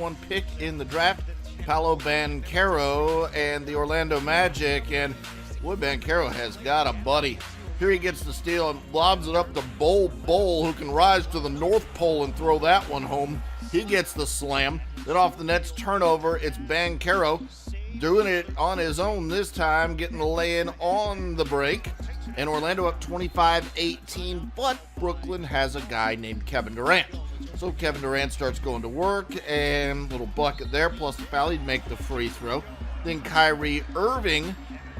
one pick in the draft, Paolo Banchero and the Orlando Magic, and boy, Banchero has got a buddy. Here he gets the steal and lobs it up to Bol, who can rise to the North Pole and throw that one home. He gets the slam. Then off the Nets turnover, it's Banchero doing it on his own this time, getting the lay-in on the break. And Orlando up 25-18, but Brooklyn has a guy named Kevin Durant. So Kevin Durant starts going to work, and a little bucket there, plus the foul, he'd make the free throw. Then Kyrie Irving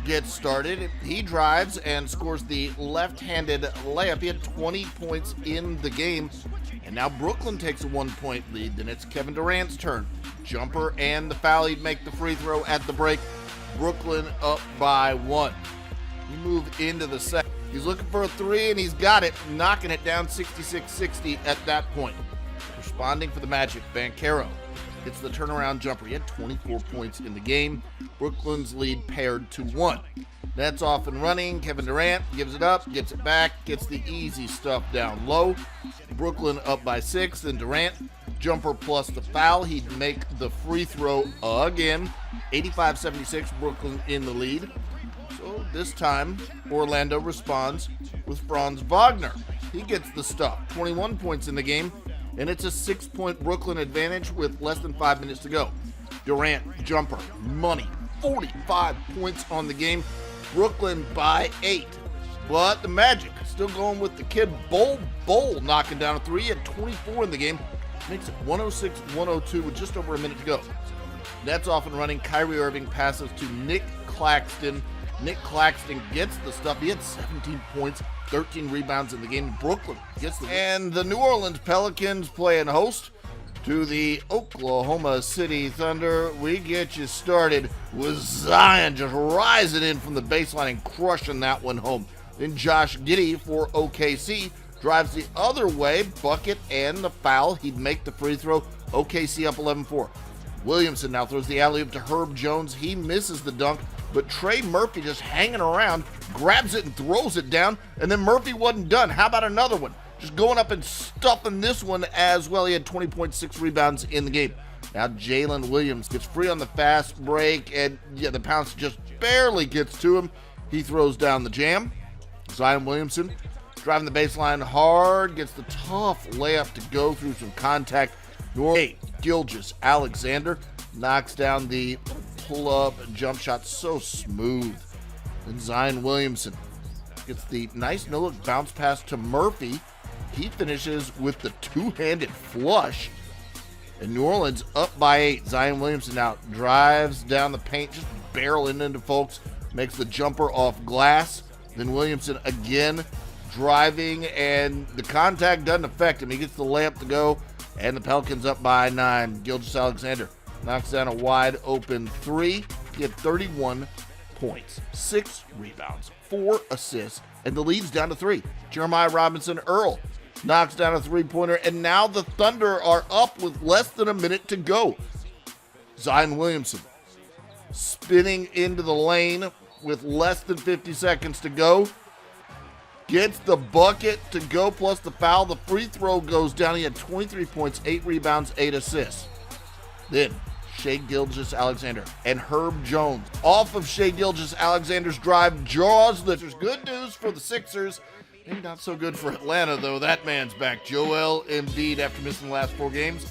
gets started. He drives and scores the left-handed layup. He had 20 points in the game, and now Brooklyn takes a 1-point lead. Then it's Kevin Durant's turn. Jumper and the foul, he'd make the free throw at the break. Brooklyn up by 1. We move into the second. He's looking for a three, and he's got it, knocking it down 66-60 at that point. Responding for the Magic, Banchero hits the turnaround jumper. He had 24 points in the game. Brooklyn's lead paired to 1. That's off and running. Kevin Durant gives it up, gets it back, gets the easy stuff down low. Brooklyn up by 6. Then Durant, jumper plus the foul. He'd make the free throw again. 85-76, Brooklyn in the lead. So this time, Orlando responds with Franz Wagner. He gets the stuff. 21 points in the game, and it's a 6-point Brooklyn advantage with less than 5 minutes to go. Durant, jumper, money, 45 points on the game. Brooklyn by 8. But the Magic still going with the kid Bol, knocking down a 3 at 24 in the game. Makes it 106-102 with just over a minute to go. That's off and running. Kyrie Irving passes to Nick Claxton. Nick Claxton gets the stuff. He had 17 points, 13 rebounds in the game. Brooklyn gets the win. And the New Orleans Pelicans playing host to the Oklahoma City Thunder. We get you started with Zion just rising in from the baseline and crushing that one home. Then Josh Giddey for OKC drives the other way, bucket and the foul. He'd make the free throw. OKC up 11-4. Williamson now throws the alley-oop to Herb Jones. He misses the dunk, but Trey Murphy just hanging around, grabs it and throws it down, and then Murphy wasn't done. How about another one? Just going up and stuffing this one as well. He had 20.6 rebounds in the game. Now Jalen Williams gets free on the fast break, and the bounce just barely gets to him. He throws down the jam. Zion Williamson driving the baseline hard, gets the tough layup to go through some contact. Gilgeous-Alexander knocks down the pull-up jump shot, so smooth. And Zion Williamson gets the nice no-look bounce pass to Murphy. He finishes with the two-handed flush. And New Orleans up by 8. Zion Williamson now drives down the paint, just barreling into folks, makes the jumper off glass. Then Williamson again driving, and the contact doesn't affect him. He gets the layup to go, and the Pelicans up by 9. Gilgeous-Alexander knocks down a wide open 3. He had 31 points, 6 rebounds, 4 assists, and the lead's down to 3. Jeremiah Robinson-Earl knocks down a 3-pointer, and now the Thunder are up with less than a minute to go. Zion Williamson spinning into the lane with less than 50 seconds to go. Gets the bucket to go plus the foul. The free throw goes down. He had 23 points, 8 rebounds, 8 assists. Then Shai Gilgeous-Alexander and Herb Jones off of Shai Gilgeous-Alexander's drive draws. There's good news for the Sixers. Maybe not so good for Atlanta, though. That man's back. Joel Embiid, after missing the last 4 games.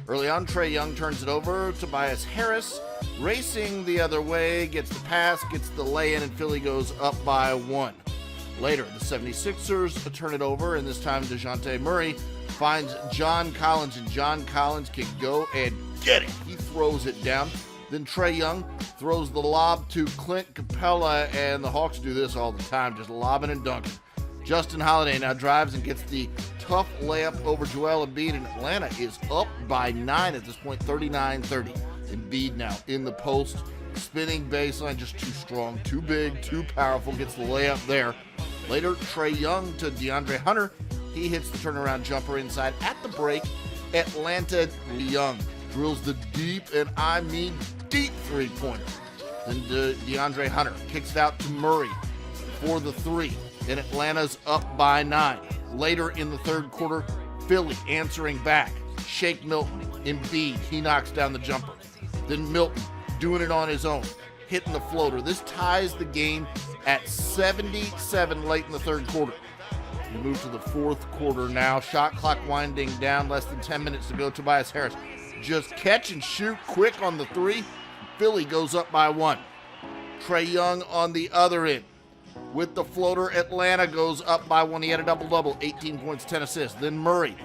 Early on, Trae Young turns it over. Tobias Harris racing the other way, gets the pass, gets the lay-in, and Philly goes up by 1. Later, the 76ers turn it over, and this time DeJounte Murray finds John Collins, and John Collins can go and get it. He throws it down. Then Trae Young throws the lob to Clint Capella, and the Hawks do this all the time, just lobbing and dunking. Justin Holiday now drives and gets the tough layup over Joel Embiid, and Atlanta is up by 9 at this point, 39-30. Embiid now in the post, spinning baseline, just too strong, too big, too powerful, gets the layup there. Later, Trae Young to DeAndre Hunter. He hits the turnaround jumper inside. At the break, Atlanta Young drills the deep, and I mean deep, 3-pointer. Then DeAndre Hunter kicks it out to Murray for the 3, and Atlanta's up by 9. Later in the third quarter, Philly answering back. Shake Milton Embiid, he knocks down the jumper. Then Milton doing it on his own, hitting the floater. This ties the game at 77 late in the third quarter. We move to the fourth quarter now. Shot clock winding down, less than 10 minutes to go. Tobias Harris just catch and shoot quick on the three. Philly goes up by 1. Trae Young on the other end. With the floater, Atlanta goes up by 1. He had a double-double, 18 points, 10 assists. Then Murray,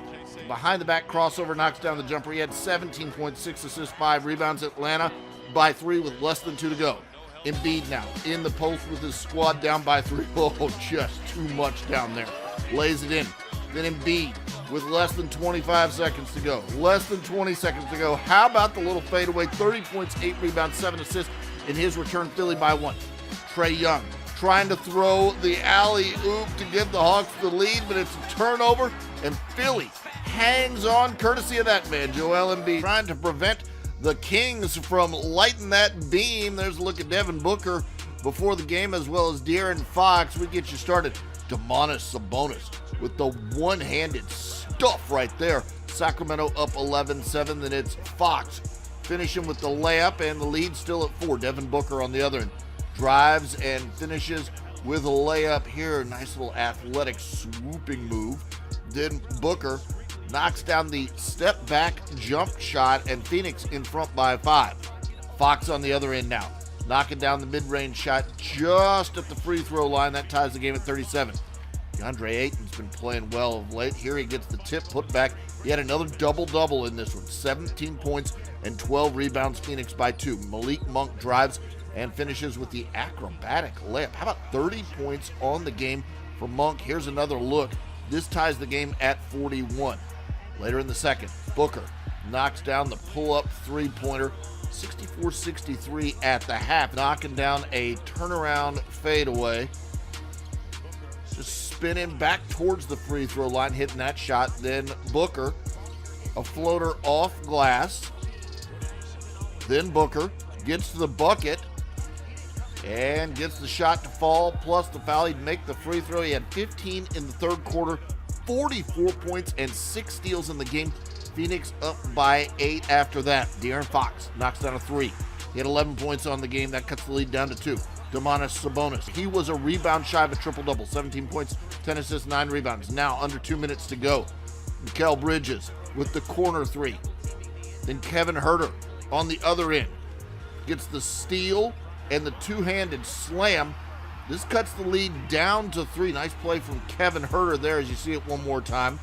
behind the back crossover, knocks down the jumper. He had 17 points, 6 assists, 5 rebounds. Atlanta by 3 with less than 2 to go. Embiid now in the post with his squad down by 3. Oh, just too much down there. Lays it in. Then Embiid with less than 25 seconds to go. Less than 20 seconds to go. How about the little fadeaway? 30 points, 8 rebounds, 7 assists in his return. Philly by 1. Trae Young trying to throw the alley-oop to give the Hawks the lead, but it's a turnover, and Philly hangs on courtesy of that man, Joel Embiid, trying to prevent the Kings from lighting that beam. There's a look at Devin Booker before the game, as well as De'Aaron Fox. We get you started. Domantas Sabonis with the one-handed stuff right there. Sacramento up 11-7. Then it's Fox finishing with the layup, and the lead still at 4. Devin Booker on the other end drives and finishes with a layup here. Nice little athletic swooping move. Then Booker knocks down the step back jump shot, and Phoenix in front by 5. Fox on the other end now, knocking down the mid-range shot just at the free throw line. That ties the game at 37. DeAndre Ayton's been playing well of late. Here he gets the tip put back. He had another double-double in this one. 17 points and 12 rebounds. Phoenix by 2. Malik Monk drives and finishes with the acrobatic layup. How about 30 points on the game for Monk? Here's another look. This ties the game at 41. Later in the second, Booker knocks down the pull-up three-pointer. 64-63 at the half, knocking down a turnaround fadeaway. Just spinning back towards the free throw line, hitting that shot. Then Booker, a floater off glass. Then Booker gets to the bucket and gets the shot to fall, plus the foul. He'd make the free throw. He had 15 in the third quarter, 44 points and 6 steals in the game. Phoenix up by 8 after that. De'Aaron Fox knocks down a 3. He had 11 points on the game. That cuts the lead down to 2. Domantas Sabonis, he was a rebound shy of a triple-double. 17 points, 10 assists, 9 rebounds. Now under 2 minutes to go. Mikal Bridges with the corner 3. Then Kevin Huerter on the other end gets the steal and the two-handed slam. This cuts the lead down to 3. Nice play from Kevin Huerter there, as you see it one more time.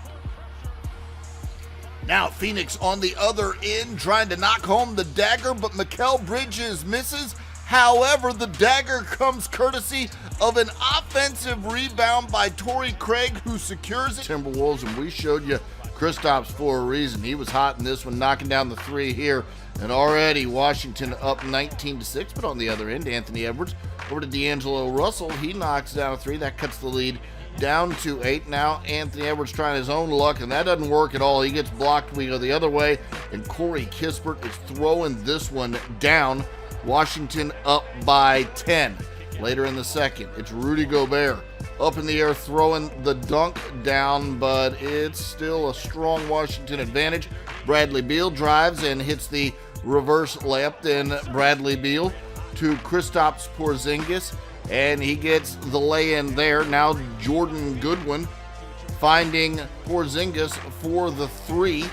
Now Phoenix on the other end trying to knock home the dagger, but Mikal Bridges misses. However, the dagger comes courtesy of an offensive rebound by Torrey Craig, who secures it. Timberwolves, and we showed you Kristaps for a reason. He was hot in this one, knocking down the 3 here. And already Washington up 19-6, but on the other end, Anthony Edwards over to D'Angelo Russell. He knocks down a 3. That cuts the lead down to 8. Now Anthony Edwards trying his own luck, and that doesn't work at all. He gets blocked. We go the other way, and Corey Kispert is throwing this one down. Washington up by 10. Later in the second, it's Rudy Gobert up in the air throwing the dunk down, but it's still a strong Washington advantage. Bradley Beal drives and hits the reverse layup. Then Bradley Beal to Kristaps Porzingis, and he gets the lay-in there. Now Jordan Goodwin finding Porzingis for the 3.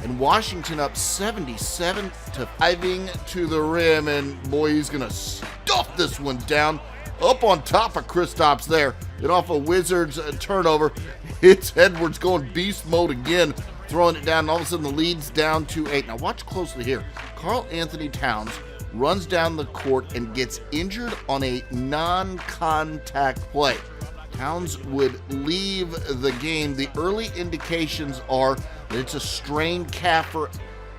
And Washington up 77 to 5 to the rim, and boy, he's gonna stuff this one down up on top of Kristaps there. And off a Wizards turnover, it's Edwards going beast mode again, throwing it down, and all of a sudden the lead's down to 8. Now watch closely here. Karl Anthony Towns runs down the court and gets injured on a non-contact play. Towns would leave the game. The early indications are that it's a strained calf for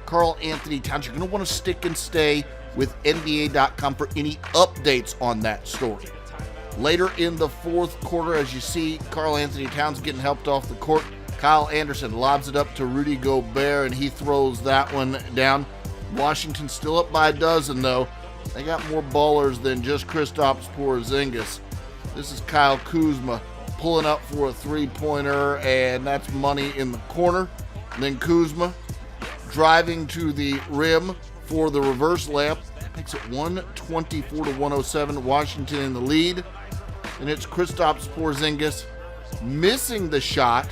Karl Anthony Towns. You're going to want to stick and stay with NBA.com for any updates on that story. Later in the fourth quarter, as you see, Karl Anthony Towns getting helped off the court. Kyle Anderson lobs it up to Rudy Gobert, and he throws that one down. Washington still up by a dozen, though. They got more ballers than just Kristaps Porzingis. This is Kyle Kuzma pulling up for a three-pointer, and that's money in the corner. And then Kuzma driving to the rim for the reverse layup. Makes it 124-107. Washington in the lead. And it's Kristaps Porzingis missing the shot,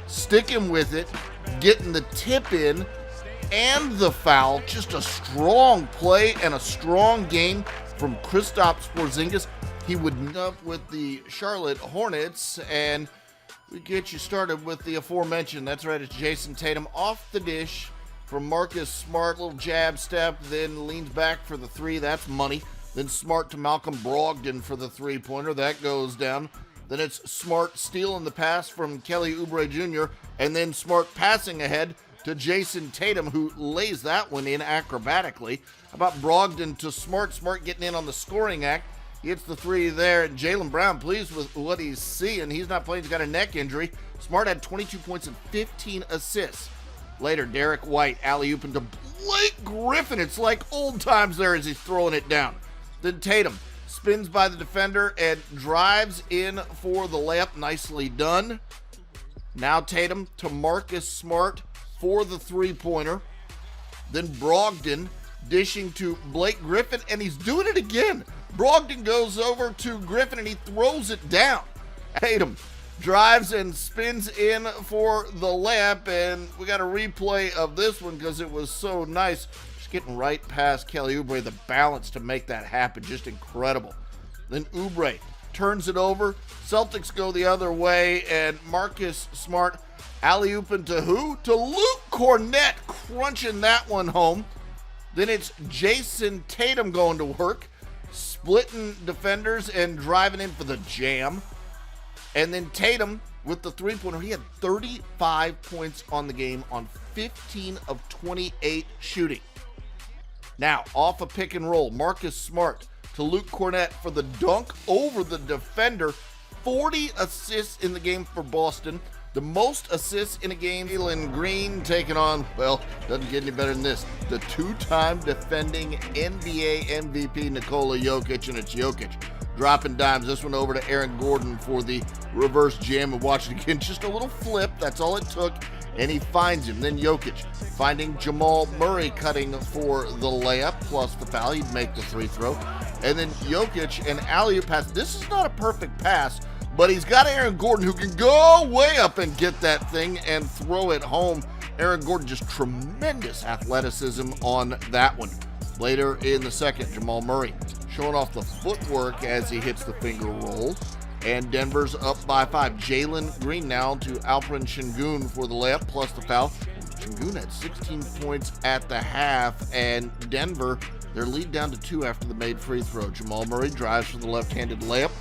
sticking with it, getting the tip in, and the foul. Just a strong play and a strong game from Kristaps Porzingis. He would end up with the Charlotte Hornets, and we get you started with the aforementioned. That's right, it's Jason Tatum off the dish from Marcus Smart. Little jab step, then leans back for the three. That's money. Then Smart to Malcolm Brogdon for the three-pointer. That goes down. Then it's Smart stealing the pass from Kelly Oubre Jr., and then Smart passing ahead to Jason Tatum, who lays that one in acrobatically. How about Brogdon to Smart? Smart getting in on the scoring act. He hits the three there, and Jaylen Brown pleased with what he's seeing. He's not playing. He's got a neck injury. Smart had 22 points and 15 assists. Later, Derek White alley-oop into Blake Griffin. It's like old times there as he's throwing it down. Then Tatum spins by the defender and drives in for the layup. Nicely done. Now Tatum to Marcus Smart for the three-pointer. Then Brogdon dishing to Blake Griffin, and he's doing it again. Brogdon goes over to Griffin, and he throws it down. Tatum drives and spins in for the layup, and we got a replay of this one because it was so nice. Just getting right past Kelly Oubre, the balance to make that happen, just incredible. Then Oubre turns it over. Celtics go the other way, and Marcus Smart alley-ooping to who? To Luke Cornett, crunching that one home. Then it's Jason Tatum going to work, splitting defenders and driving in for the jam. And then Tatum with the three-pointer. He had 35 points on the game on 15 of 28 shooting. Now, off a pick and roll, Marcus Smart to Luke Cornett for the dunk over the defender. 40 assists in the game for Boston. The most assists in a game. Jalen Green taking on, well, doesn't get any better than this, the two-time defending NBA MVP Nikola Jokic, and it's Jokic dropping dimes. This one over to Aaron Gordon for the reverse jam, and watch it again. Just a little flip. That's all it took, and he finds him. Then Jokic finding Jamal Murray cutting for the layup, plus the foul. He'd make the free throw. And then Jokic and alley-oop pass. This is not a perfect pass, but he's got Aaron Gordon who can go way up and get that thing and throw it home. Aaron Gordon, just tremendous athleticism on that one. Later in the second, Jamal Murray showing off the footwork as he hits the finger roll. And Denver's up by 5. Jalen Green now to Alperen Şengün for the layup, plus the foul. Şengün had 16 points at the half, and Denver, their lead down to 2 after the made free throw. Jamal Murray drives for the left-handed layup.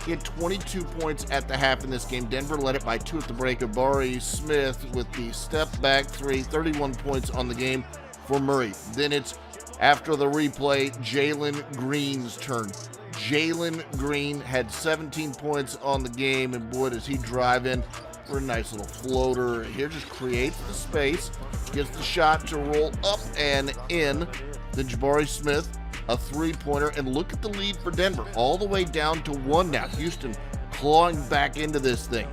He had 22 points at the half in this game. Denver led it by 2 at the break. Jabari Smith with the step-back three, 31 points on the game for Murray. Then it's, after the replay, Jalen Green's turn. Jalen Green had 17 points on the game, and boy, does he drive in for a nice little floater. Here just creates the space, gets the shot to roll up and in. Then Jabari Smith, a three-pointer, and look at the lead for Denver, all the way down to 1 now. Houston clawing back into this thing.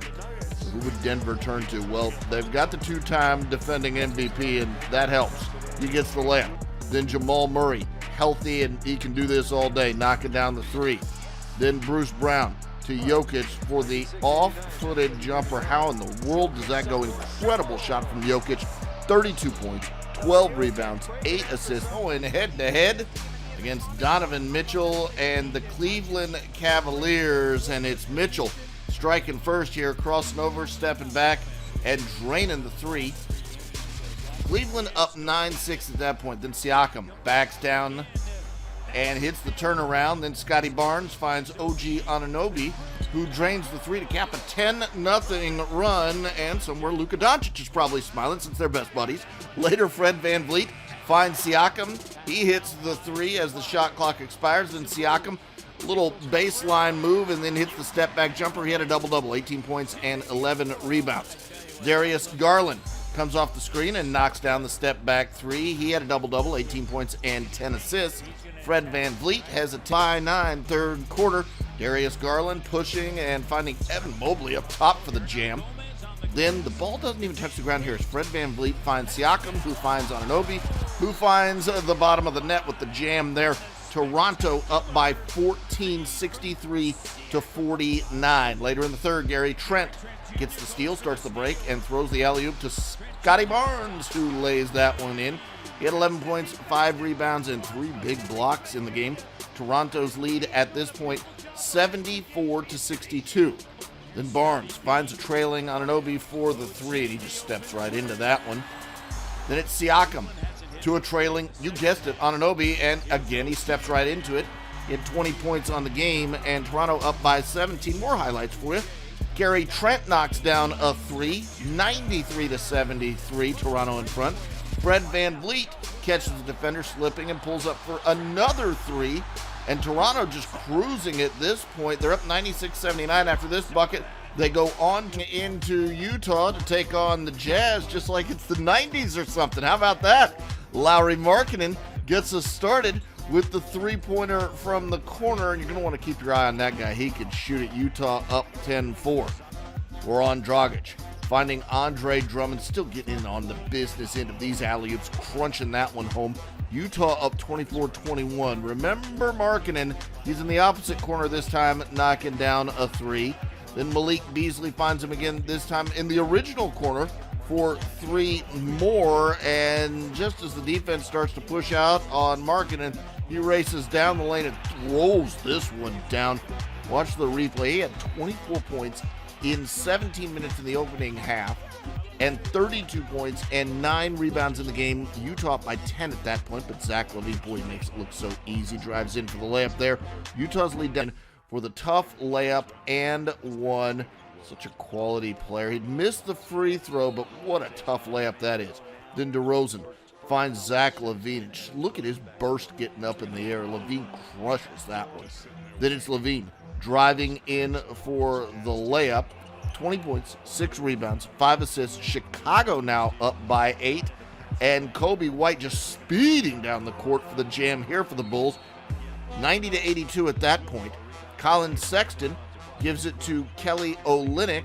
So who would Denver turn to? Well, they've got the two-time defending MVP, and that helps. He gets the layup. Then Jamal Murray, healthy, and he can do this all day, knocking down the three. Then Bruce Brown to Jokic for the off-footed jumper. How in the world does that go? Incredible shot from Jokic. 32 points, 12 rebounds, 8 assists. Oh, and head-to-head against Donovan Mitchell and the Cleveland Cavaliers. And it's Mitchell striking first here, crossing over, stepping back, and draining the three. Cleveland up 9-6 at that point. Then Siakam backs down and hits the turnaround. Then Scotty Barnes finds OG Anunoby, who drains the three to cap a 10-0 run. And somewhere Luka Doncic is probably smiling since they're best buddies. Later, Fred VanVleet finds Siakam. He hits the three as the shot clock expires. Then Siakam, little baseline move, and then hits the step-back jumper. He had a double-double, 18 points and 11 rebounds. Darius Garland comes off the screen and knocks down the step-back three. He had a double-double, 18 points and 10 assists. Fred VanVleet has a tie 9 third quarter. Darius Garland pushing and finding Evan Mobley up top for the jam. Then the ball doesn't even touch the ground here as Fred VanVleet finds Siakam, who finds Anunoby, who finds the bottom of the net with the jam there. Toronto up by 14, 63-49. Later in the third, Gary Trent gets the steal, starts the break, and throws the alley-oop to Scotty Barnes, who lays that one in. He had 11 points, 5 rebounds, and 3 big blocks in the game. Toronto's lead at this point, 74-62. Then Barnes finds a trailing Anunoby for the three, and he just steps right into that one. Then it's Siakam to a trailing, you guessed it, Anunoby, and again he steps right into it. He had 20 points on the game, and Toronto up by 17. More highlights for you. Gary Trent knocks down a three, 93-73, Toronto in front. Fred VanVleet catches the defender slipping and pulls up for another three, and Toronto just cruising at this point. They're up 96-79 after this bucket. They go on into Utah to take on the Jazz just like it's the 90s or something. How about that? Lauri Markkanen gets us started with the three-pointer from the corner, and you're going to want to keep your eye on that guy. He can shoot it. Utah up 10-4. We're on Dragic, finding Andre Drummond, still getting in on the business end of these alley-oops, crunching that one home. Utah up 24-21. Remember Markkanen, he's in the opposite corner this time, knocking down a three. Then Malik Beasley finds him again, this time in the original corner, for 3 more, and just as the defense starts to push out on Markkanen, he races down the lane and throws this one down. Watch the replay. He had 24 points in 17 minutes in the opening half, and 32 points and 9 rebounds in the game. Utah up by 10 at that point, but Zach LaVine, boy, makes it look so easy. Drives in for the layup there. Utah's lead down for the tough layup and one. Such a quality player. He'd missed the free throw, but what a tough layup that is. Then DeRozan finds Zach LaVine, and just look at his burst getting up in the air. LaVine crushes that one. Then it's LaVine driving in for the layup. 20 points, 6 rebounds, 5 assists. Chicago now up by 8. And Kobe White just speeding down the court for the jam here for the Bulls. 90-82 at that point. Colin Sexton gives it to Kelly Olynyk.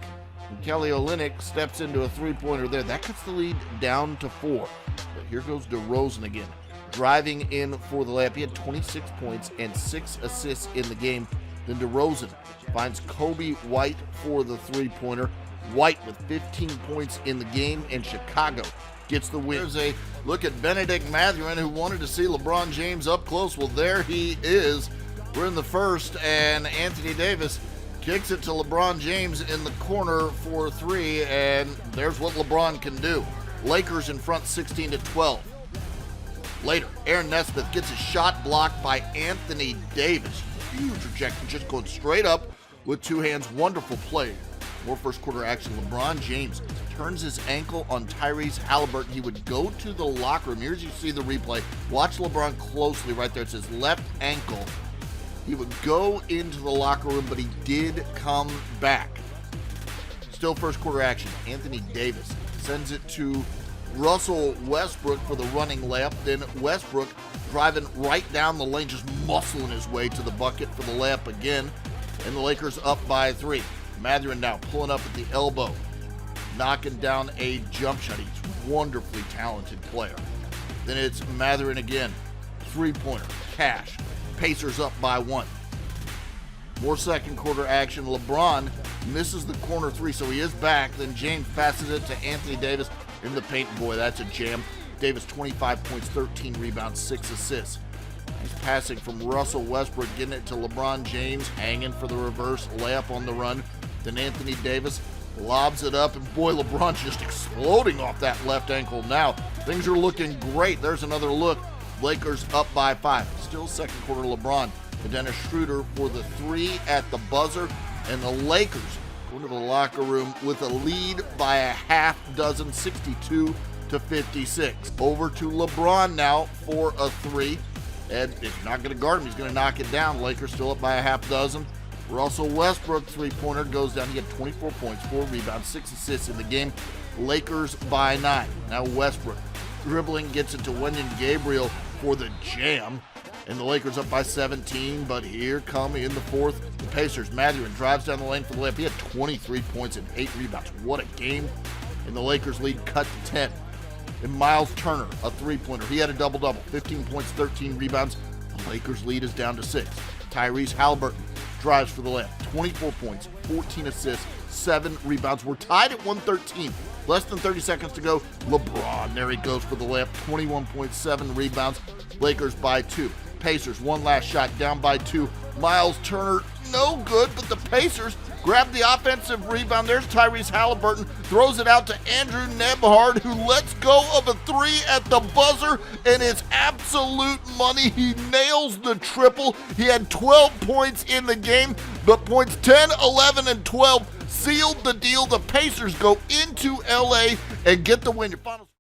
And Kelly Olynyk steps into a three-pointer there. That cuts the lead down to 4. But here goes DeRozan again, driving in for the layup. He had 26 points and 6 assists in the game. Then DeRozan finds Kobe White for the three-pointer. White with 15 points in the game, and Chicago gets the win. There's a look at Benedict Mathurin, who wanted to see LeBron James up close. Well, there he is. We're in the first, and Anthony Davis kicks it to LeBron James in the corner for 3, and there's what LeBron can do. Lakers in front 16-12. Later, Aaron Nesmith gets a shot blocked by Anthony Davis. Huge rejection, just going straight up with 2 hands. Wonderful play. More first quarter action. LeBron James turns his ankle on Tyrese Halliburton. He would go to the locker room. Here's you see the replay. Watch LeBron closely right there. It's his left ankle. He would go into the locker room, but he did come back. Still first quarter action. Anthony Davis sends it to Russell Westbrook for the running layup. Then Westbrook driving right down the lane, just muscling his way to the bucket for the layup again. And the Lakers up by 3. Mathurin now pulling up at the elbow, knocking down a jump shot. He's a wonderfully talented player. Then it's Mathurin again. Three-pointer, cash. Pacers up by 1. More second quarter action. LeBron misses the corner 3, so he is back. Then James passes it to Anthony Davis in the paint. Boy, that's a jam. Davis 25 points, 13 rebounds, 6 assists. He's passing from Russell Westbrook, getting it to LeBron James, hanging for the reverse layup on the run. Then Anthony Davis lobs it up, and boy, LeBron's just exploding off that left ankle now. Things are looking great. There's another look. Lakers up by 5. Still second quarter LeBron. And Dennis Schroeder for the 3 at the buzzer. And the Lakers go to the locker room with a lead by a half dozen, 62-56. Over to LeBron now for a 3. And if you're not going to guard him, he's going to knock it down. Lakers still up by a half dozen. Russell Westbrook three-pointer goes down. He had 24 points, 4 rebounds, 6 assists in the game. Lakers by 9. Now Westbrook dribbling, gets it to Wenyen Gabriel for the jam. and the Lakers up by 17, but here come in the fourth the Pacers. Mathurin drives down the lane for the layup. He had 23 points and 8 rebounds. What a game. And the Lakers lead cut to 10. And Miles Turner, a three-pointer. He had a double-double, 15 points, 13 rebounds. The Lakers lead is down to 6. Tyrese Halliburton drives for the layup, 24 points, 14 assists, 7 rebounds. We're tied at 113. Less than 30 seconds to go. LeBron, there he goes for the layup, 21.7 rebounds. Lakers by 2. Pacers, one last shot, down by 2. Miles Turner, no good, but the Pacers grab the offensive rebound. There's Tyrese Halliburton, throws it out to Andrew Nembhard, who lets go of a 3 at the buzzer, and it's absolute money. He nails the triple. He had 12 points in the game, but points 10, 11, and 12 sealed the deal. The Pacers go into LA and get the win. Your final